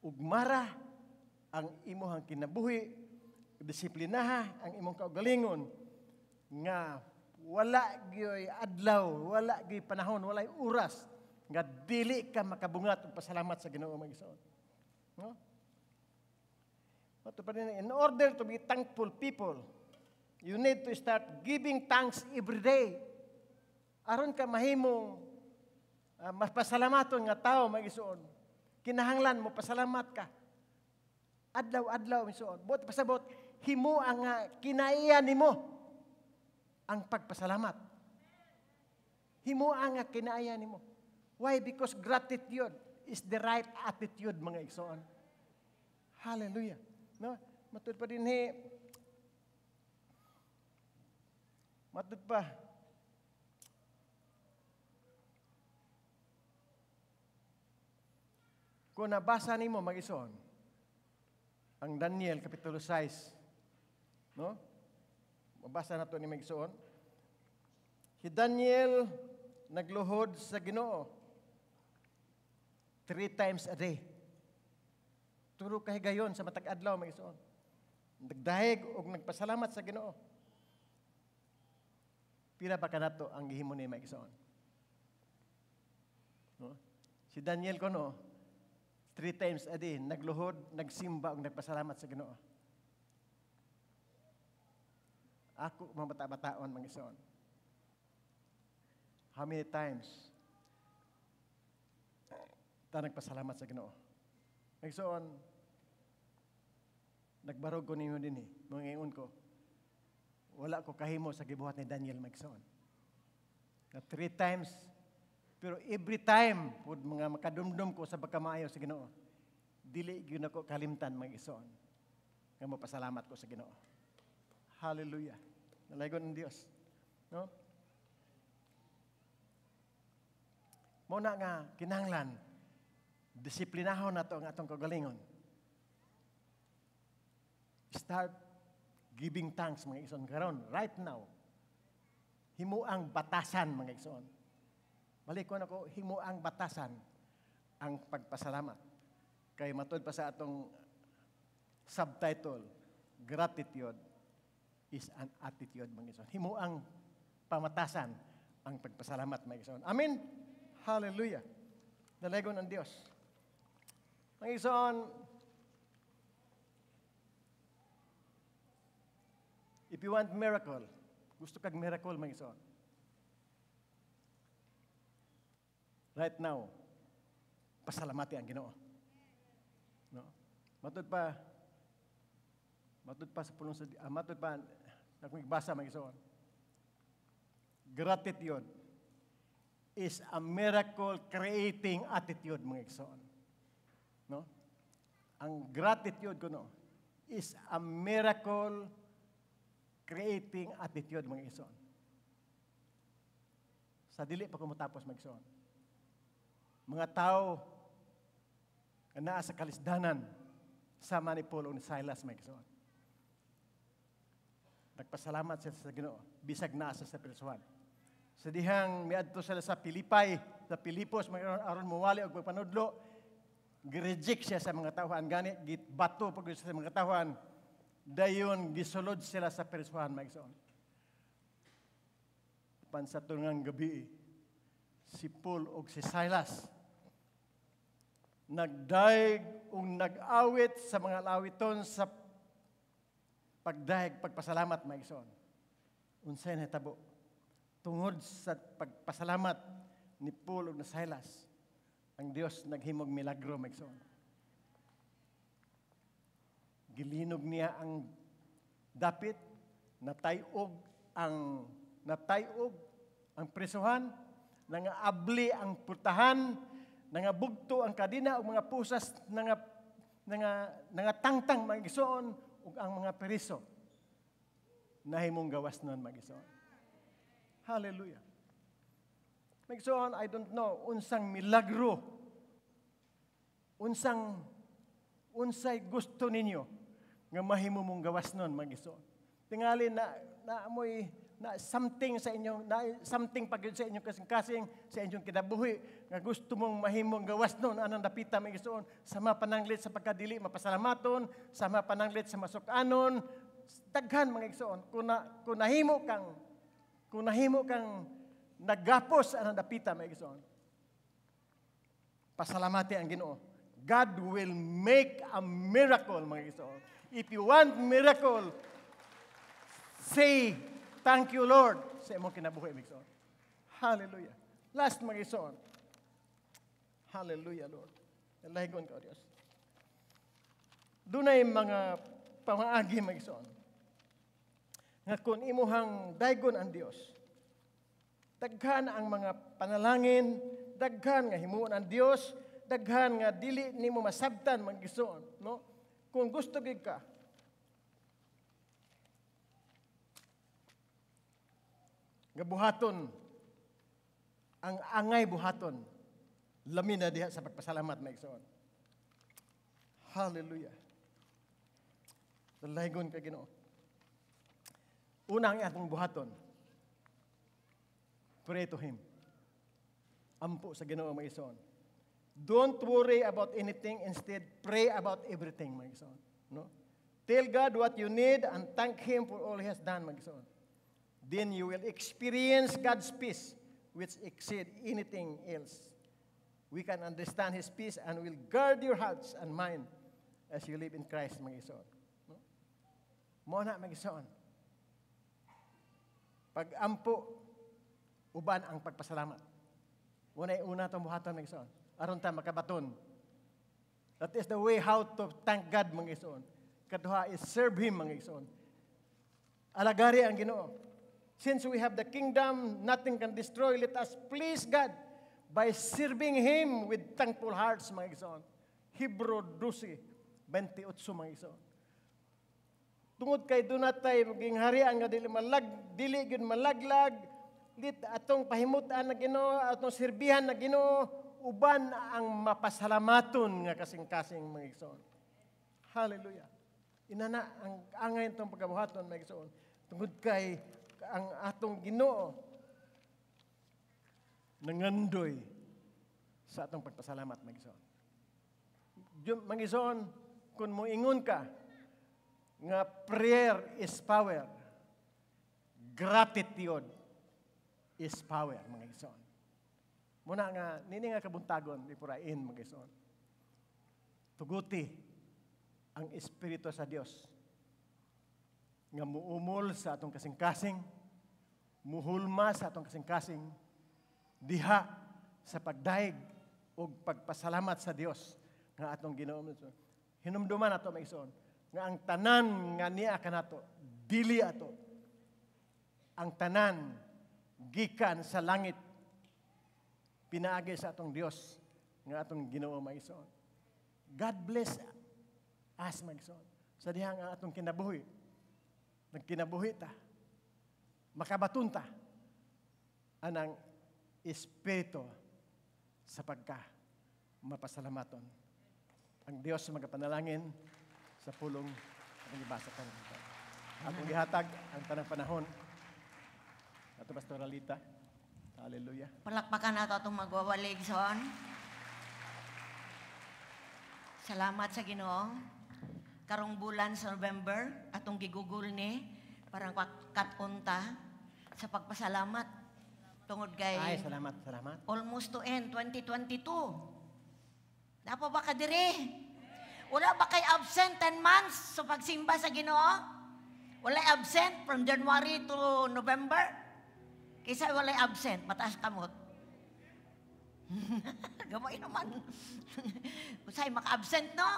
Ugmara ang imong kinabuhi, disiplinaha ang imong kaugalingon nga wala gyoy adlaw, wala gyoy panahon, walay oras nga dili ka makabungat og pasalamat sa Ginoo mga igsoon. No? In order to be thankful people, you need to start giving thanks every day. Aron ka mahimong mapasalamaton nga tao mga igsoon. Kinahanglan mo pasalamat ka. Adlaw-adlaw igsoon. Bot pasabot himo ang kinaiya nimo ang pagpasalamat. Himo ang kinaiya nimo. Why? Because gratitude is the right attitude mga igsoon. Hallelujah. No? Matud pa din matud pa kung nabasa nimo mag-ison ang Daniel kapitulo 6, no? Mabasa nato ni mag-ison. Si Daniel nagluhod sa Ginoo 3 times a day. Turo kahigayon sa matag adlaw mag-ison. Nagdahig og nagpasalamat sa Ginoo. Pila ba kanato ang gihimo ni mag-ison? No? Si Daniel kono 3 times a day, nagluhod, nagsimba, ug nagpasalamat sa Ginoo. Ako, mga bata-bataon, mga igsoon. How many times ta nagpasalamat sa Ginoo? Mga igsoon, nagbarog ko ninyo din mga ingon ko, wala ko kahimo sa gibuhat ni Daniel, mga igsoon. na 3 times, pero every time, pud mga makadumdum ko sa pagkamaayo sa Ginoo, dili gyud ako kalimtan mga igsoon. Nga mapasalamat ko sa Ginoo. Hallelujah. Nalaygon ang Dios. No? Muna nga kinahanglan disiplinahon nato ang atong kagalingon. Start giving thanks mga igsoon karon right now. Himuang batasan mga igsoon. Balik ko nako himuang batasan ang pagpasalamat. Kay matud pa sa atong subtitle, gratitude is an attitude mga igsoon. Himuang pamatasan ang pagpasalamat mga igsoon. Amen. Hallelujah. Dalagon ang Dios. Mga igsoon, if you want miracle, gusto kag miracle mga igsoon. Right now, pasalamati ang Ginoo. No? Matud pa sa pulong sa matud pa akong igbasa mga igsoon. Gratitude is a miracle creating attitude mga igsoon. No? Ang gratitude kuno is a miracle creating attitude mga igsoon. Sa dili pa ko matapos mga igsoon. Mga tao na naa sa kalisdanan sama ni Paul o ni Silas mga igsoon. Nagpasalamat sila sa Ginoo bisag naa sa prisuhan. Sa dihang miadto sila sa Pilipay, sa Pilipos, aron mawali og pagpanudlo, gi-reject siya sa mga tawhan gani, gitbato pag sa mga tawhan, dayon gisulod sila sa prisuhan mga igsoon. Pansa tungang gabi, si Paul ug si Silas nagdaig ug nag-awit sa mga lawiton sa pagdaig pagpasalamat mga igsoon. Unsay nahitabo? Tungod sa pagpasalamat ni Paul ug ni Silas, ang Dios naghimog milagro mga igsoon. Gilinog niya ang dapit, natayog ang prisuhan, nangaabli ang putahan, nangabugto ang kadina ug mga pusas, nangatangtang mga igsoon ug ang mga periso nahimong gawas nun mga igsoon. Hallelujah. Magsoon, I don't know, unsang milagro, unsay gusto ninyo nga mahimo mong gawas nun, mag-igsoon. Tingali na amoy na something sa inyong, na something pagod sa inyong kasing-kasing, sa inyong kinabuhi, nga gusto mong mahimong gawas nun, anong napita, mag-igsoon, sama pananglit sa pagkadili, mapasalamaton, sama pananglit sa masukanon, daghan, mag-igsoon, kung nahimo kang naggapos ang dapita may igsoon. Pasalamati ang Ginoo. God will make a miracle mga igsoon. If you want miracle, say thank you Lord sa imong kinabuhi mga igsoon. Hallelujah. Last mga igsoon. Hallelujah Lord. Lahigon ka Dios. Dunay mga pamaagi mga igsoon. Nga kung imuhang daygon ang Dios, daghan ang mga panalangin, daghan nga himuon ang Dios, daghan nga dili nimo masabtan mag-igsoon, no? Kung gusto gid ka nga buhaton ang angay buhaton, lamin na diha sa pagpasalamat mag-igsoon. Hallelujah. Dalaygon ka Ginoo. Unang atong buhaton, pray to Him. Ampo sa Ginoo mga igsoon. Don't worry about anything, instead pray about everything mga igsoon. No? Tell God what you need and thank Him for all He has done mga igsoon. Then you will experience God's peace which exceed anything else. We can understand His peace and will guard your hearts and mind as you live in Christ mga igsoon. No? Muna mga igsoon. Pag-ampo, uban ang pagpasalamat. Una itong buhatan mga igsoon. Aron ta makabaton. That is the way how to thank God mga igsoon. Kaduha is serve Him mga igsoon. Alagari ang Ginoo. Since we have the kingdom, nothing can destroy. Let us please God by serving Him with thankful hearts, mga igsoon. Hebrew 12:28, mga igsoon. Tungod kay dunatay maging harian nga dili gyud malaglag, lit atong pahimutan na Ginoo, atong sirbihan na Ginoo, uban ang mapasalamaton nga kasing-kasing, mga igsoon. Hallelujah. Inana ang angay itong pagkabuhaton, mga igsoon. Tungod kay ang atong Ginoo nangandoy sa atong pagpasalamat, mga igsoon. Mga igsoon, kung moingon ka nga prayer is power, gratitude is power, mga igsoon. Muna nga, nini nga kabuntagon, ipurain, mga igsoon. Tuguti ang Espiritu sa Dios nga muumol sa atong kasing-kasing, muhulma sa atong kasing-kasing, diha sa pagdaig o pagpasalamat sa Dios nga atong Ginoo. Hinumduman ato, mga igsoon, nga ang tanan nga niya kanato, dili ato. Ang tanan gikan sa langit, pinaagi sa atong Dios nga atong Ginoo, mga igsoon. God bless us, mga igsoon. Sa dihang ang atong kinabuhi, nagkinabuhi ta, makabatun ta, anang Espiritu sa pagka mapasalamaton. Ang Diyos magapanalangin sa pulong ang ibasa ka nito. Atong gihatag ang tanang panahon. Ato Pastoralita. Hallelujah. Palakpakan nato itong magwawalig son. Salamat sa Ginoo. Karong bulan sa November, atong gigugol ni parang katunta sa pagpasalamat tungod kay Ay, salamat. almost to end 2022. Napa ba ka dire? Wala ba kay absent 10 months sa pagsimba sa Ginoo? Wala absent from January to November? Kaysa wala absent, mataas kamot. Gamay naman. Usay maka-absent, no?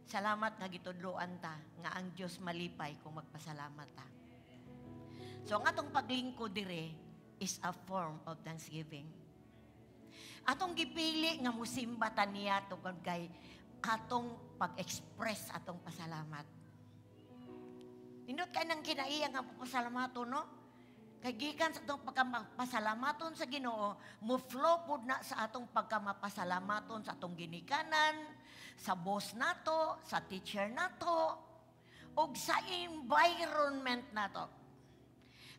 Salamat nga gitudloan ta nga ang Dios malipay kung magpasalamat ta. So ang atong paglingkod dire is a form of thanksgiving. Atong gipili nga musimba ta niya tungod kay atong pag-express atong pasalamat. Nindot kay nang kinaiya nga pasalamaton, no? Kay gikan sa atong pagkamapasalamaton sa Ginoo, mo flow pud na sa atong pagkamapasalamaton sa atong ginikanan, sa boss nato, sa teacher nato, ug sa environment nato.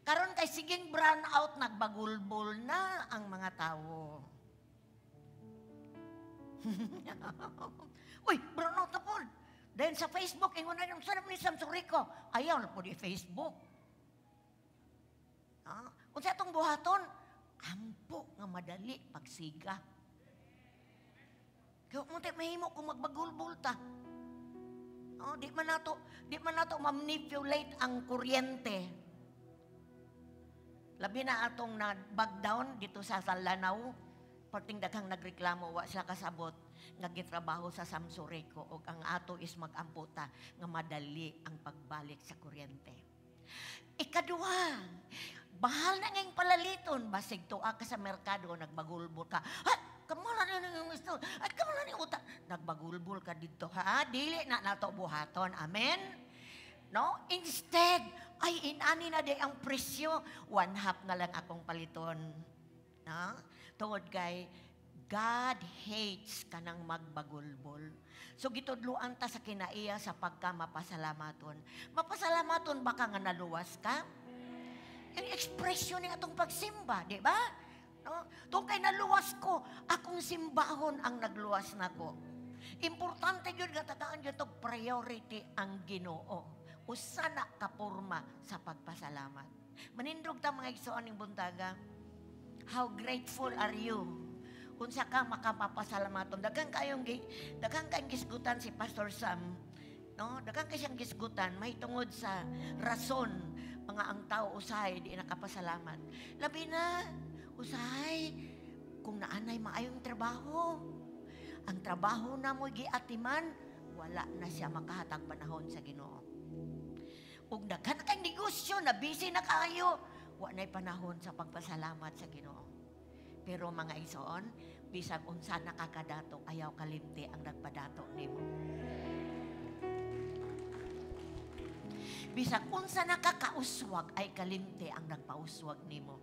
Karon kay siging brown out, nagbagulbol na ang mga tawo. Uy, brown out na po. Then sa Facebook, ingon na yung sarap ni Samson Rico. Ayaw na po di Facebook. Kung sa itong buhaton, ampo nga madali pagsiga. Kaya mo tayo mahimo kung magbagulbol ta. Di man nato manipulate ang kuryente. Labi na atong na-backdown dito sa Salanaw, parting daghang nagreklamo, wa sila kasabot, nga gitrabaho sa Samsurico, o ang ato is mag-amputa, nga madali ang pagbalik sa kuryente. Ikaduha, bahal na ngayong palaliton, basig tuwa ka sa merkado, nagbagulbol ka, kamala na yung gusto, at kamala na yung utak, nagbagulbol ka dito, dili na nato buhaton, amen? No? Instead, ay inani na di ang presyo, 1/2 na lang akong paliton. No? Tungod kay, God hates ka ng magbagulbol. So gitudluan ta sa kinaiya sa pagkamapasalamaton. Mapasalamaton ba ka nga naluwas ka? Yung ekspresyon ng atong pagsimba, di ba? No? Tung kay naluwas ko, akong simbahon ang nagluwas nako. Importante yun nga tagaan yun itong priority ang Ginoo. Usana kapurma sa pagpasalamat. Manindog ta mga igsoon ng buntaga. How grateful are you? Unsa ka makapapasalamaton. Daghang kayong gisgutan si Pastor Sam. No? Daghang kayong gisgutan may tungod sa rason mga ang tao usahay di nakapasalamat. Labi na usahay kung naanay maayong trabaho. Ang trabaho na mo giatiman, wala na siya makahatag panahon sa Ginoo. ug daghan na kay negosyo na busy na kayo, wa nay panahon sa pagpasalamat sa Ginoo. Pero mga igsoon, bisag unsa nakakadato, ayaw kalimti ang nagpadato nimo. Bisag unsa nakakauswag ay kalimti ang nagpauswag nimo.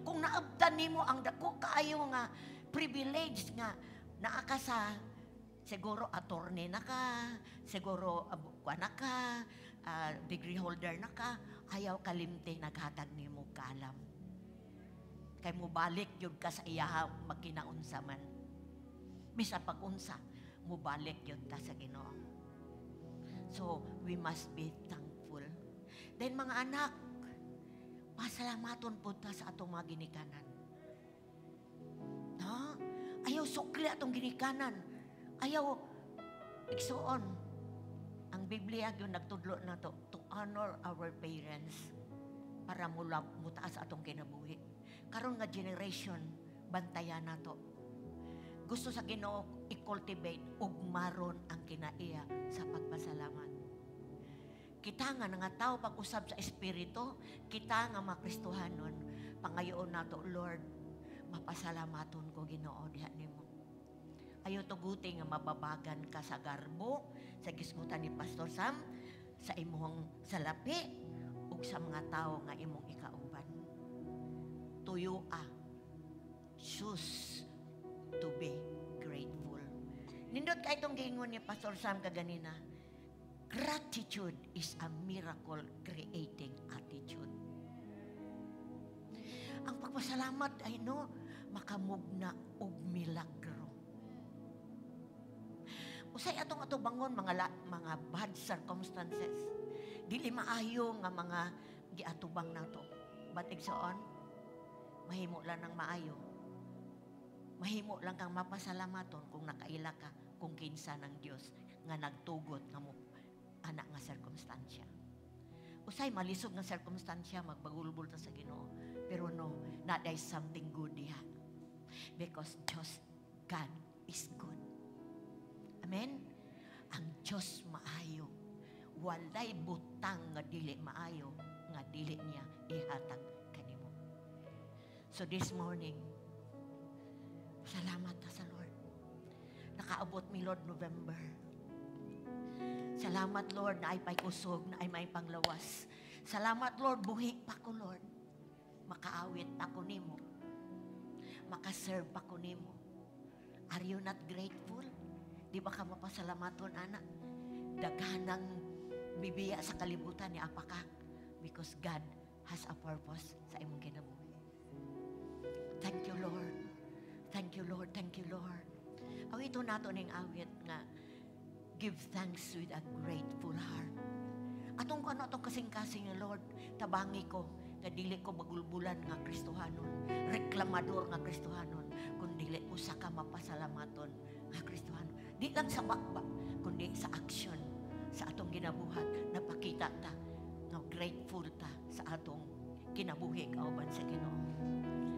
Kung naabdan nimo ang dako kaayo nga privilege nga naa ka sa siguro attorney na ka, siguro kuana ka, degree holder na ka, ayaw kalimti naghatag nimo kalam. Kay mo balik yun ka sa iyaha magkinaunsa man. Bisa pag-unsa, mo balik yun ta sa Ginoo. So, we must be thankful. Then mga anak, pasalamaton po ta sa atong mga ginikanan. No? Ayaw sukli atong ginikanan. Ayaw igsuon. Ang Biblia yun nagtudlo na to honor our parents para mutaas atong kinabuhi. Karon nga generation, bantayan na to. Gusto sa Ginoo i-cultivate ug maron ang kinaiya sa pagpasalamat. Kita nga nga tao pag-usab sa espiritu, kita nga makristohanon, pangayoon nato, Lord, mapasalamaton ko Ginoo diha nimo. Ayo tuguti nga mababagan ka sa garbo, sa gisgutan ni Pastor Sam, sa imong salapi, ug sa mga tao nga imong ikauban. Tuyo choose to be grateful. Nindot ka itong giingon ni Pastor Sam kaganina, gratitude is a miracle creating attitude. Ang pagpasalamat ay makamugna og milagro. Usay atong bangon mga bad circumstances. Dili maayo nga mga giatubang nato. But igsoon, mahimo lang ng maayo. Mahimo lang kang mapasalamaton kung nakaila ka kung kinsa ng Dios nga nagtugot nga mo anak nga sirkumstansya. Usay malisod nga sirkumstansya magbagulbol ta sa Ginoo. Pero not there is something good diha. Because just God is good. Amen? Ang Diyos maayo. Walay butang nga dili maayo, nga dili niya ihatag kanimo. So this morning, salamat ta sa Lord. Nakaabot mi Lord November. Salamat Lord na ay pay kusog, na ay may panglawas. Salamat Lord, buhi pa ko Lord. Makaawit pa ko nimo. Makaserve pa ko nimo. Are you not grateful? Di ba ka mapasalamaton, anak? Daghanang bibiya sa kalibutan ni apa ka? Because God has a purpose sa imong kinabuhi. Thank you, Lord. Thank you, Lord. Thank you, Lord. Awito nato ning awit nga, give thanks with a grateful heart. Atong ko atong kasing-kasing nga, Lord, tabangi ko, nga dili ko magulbulan nga Kristohanon, reklamador nga Kristohanon, kundi usa ka mapasalamaton nga Kristohanon. Di lang sa bakba, kundi sa action, sa atong ginabuhat, napakita ta, nga grateful ta sa atong kinabuhi kauban sa Ginoo.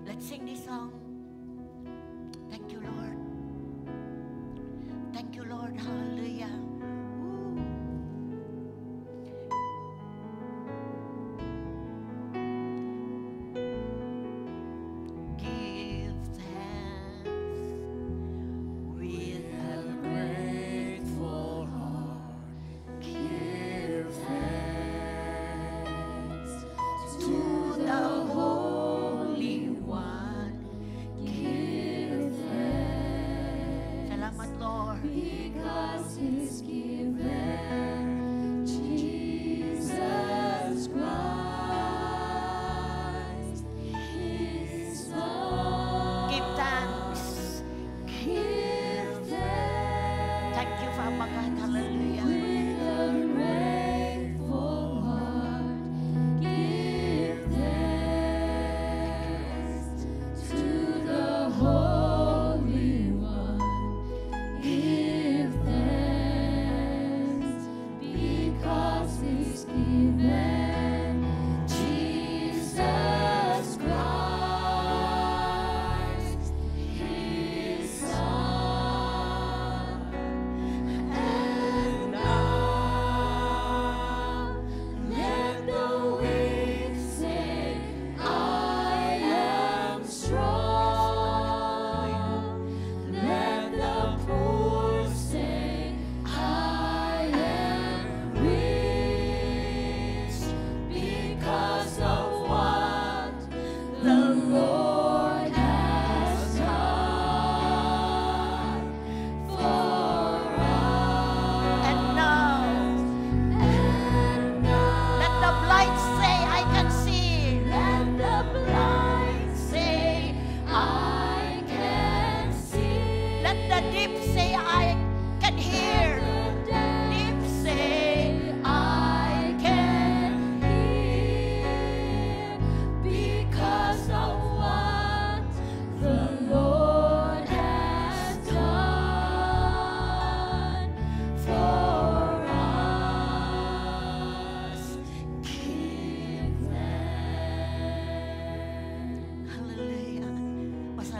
Let's sing this song. Thank you, Lord. Thank you, Lord. Hallelujah. Because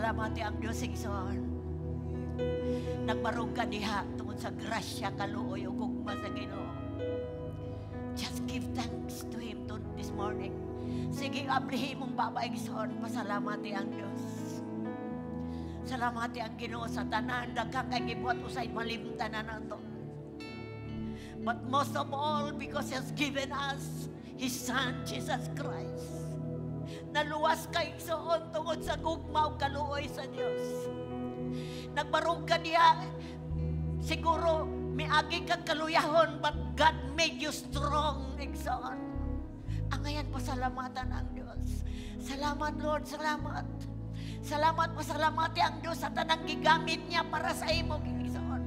pasalamati ang Diyos igsoon. Nagbarog ka diha tungod sa grasya, kaluoy ug gugma sa Ginoo. Just give thanks to Him this morning. Sige, ablihin mong baba igsoon, pasalamati ang Diyos. Salamati ang Ginoo sa tanan, daghang kay gibuhat usay malimtanan nato. But most of all, because He has given us His Son, Jesus Christ. Naluwas kay igsoon tungod sa gugma ug kaluoy sa Dios. Nagbarog ka diya, siguro miagi kang kaluyahon, but God made you strong igsoon. Ang ngayon pasalamatan ang Dios. Salamat Lord, salamat. Salamat, pasalamati ang Diyos sa tanang gigamit niya para sa imo igsoon.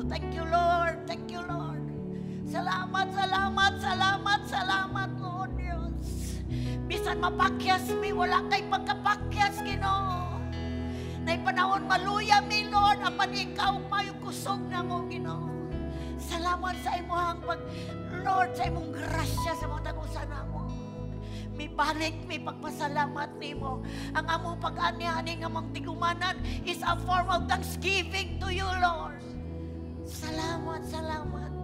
Thank you Lord, thank you Lord. Salamat, salamat, salamat, salamat Lord Diyos. Bisan mapakyas mi, wala kay pagkapakyas Ginoo. Nay panahon maluya mi Lord, apan ikaw mayo kusog na mo Ginoo. Salamat sa imong Lord, sa imong grasya sa mga tagusan namo. Mi balik, mi pagpasalamat nimo. Ang among pag-ani-ani nga among tigumanan is a form of thanksgiving to you Lord. Salamat, salamat.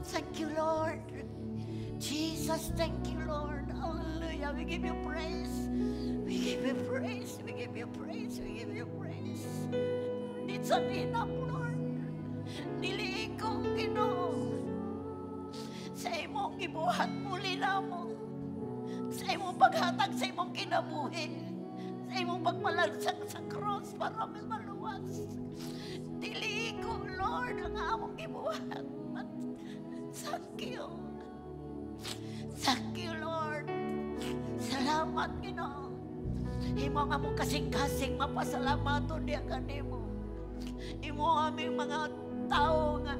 Thank you Lord. Jesus, thank you Lord. Hallelujah. We give you praise. We give you praise. We give you praise. We give you praise. It's not enough Lord. Dili ko Ginoo. Sa imong gibuhat muli namo. Sa imong paghatag sa imong kinabuhi. Sa imong pagpalansang sa cross para may maluwas. Dili ko Lord ang among gibuhat. Thank you. Thank you Lord. Salamat Ginoo. Imo nga mong kasing-kasing mapasalamaton diya kanimo. Imo aming mga tao nga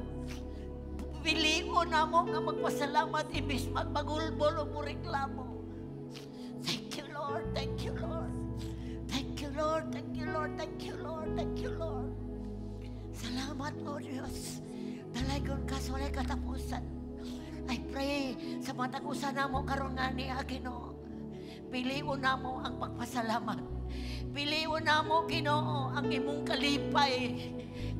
piliho na mo nga magpasalamat imbis magpagulbol o mureklamo. Thank you Lord, thank you Lord. Thank you Lord, thank you Lord, thank you Lord, thank you Lord. Salamat Lord Diyos. Dalagon ka sa walay katapusan. I pray sa mga tagusan na mo karon nga ni Ginoo. Piliun na mo ang pagpasalamat. Piliun na mo Ginoo ang imong kalipay.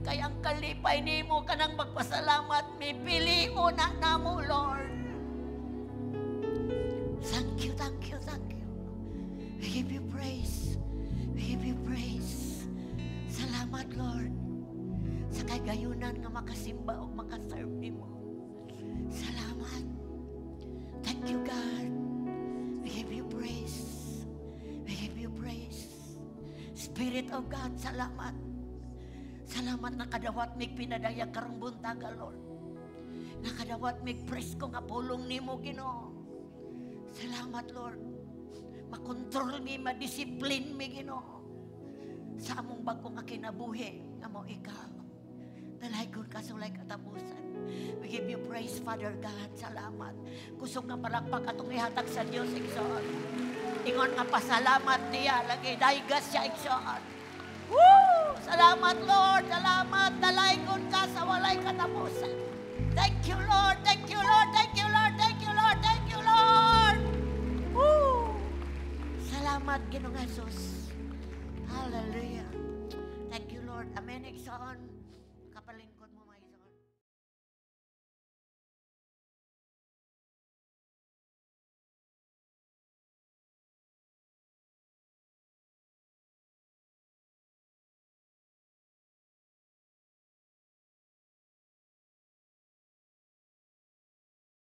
Kaya ang kalipay nimo kanang magpasalamat, may piliun na mo Lord. Thank you, thank you, thank you. We give you praise. We give you praise. Salamat Lord. Sa kagayunan nga makasimba o makaserve nimo. Salamat. Thank you God. We give you praise. We give you praise. Spirit of God, salamat. Salamat na kadawat mig pinadaya karong buntaga Lord. Na kadawat mig presko nga pulong nimo Ginoo. Salamat Lord. Makontrol mi, madisiplin mi Ginoo. Sa among bagong kinabuhi nga mo ikaw. Dalaygon ka sa walay katapusan. We give you praise, Father God. Salamat. Kusog nga palakpak atong ihatag sa Dios igsoon. Ingon nga pasalamat niya. Lagi daygas siya igsoon. Woo! Salamat Lord. Salamat. Dalaygon ka sa walay katapusan. Thank you Lord. Thank you Lord. Thank you Lord. Thank you Lord. Thank you Lord. Woo! Salamat Ginoong Jesus. Hallelujah. Thank you Lord. Amen igsoon.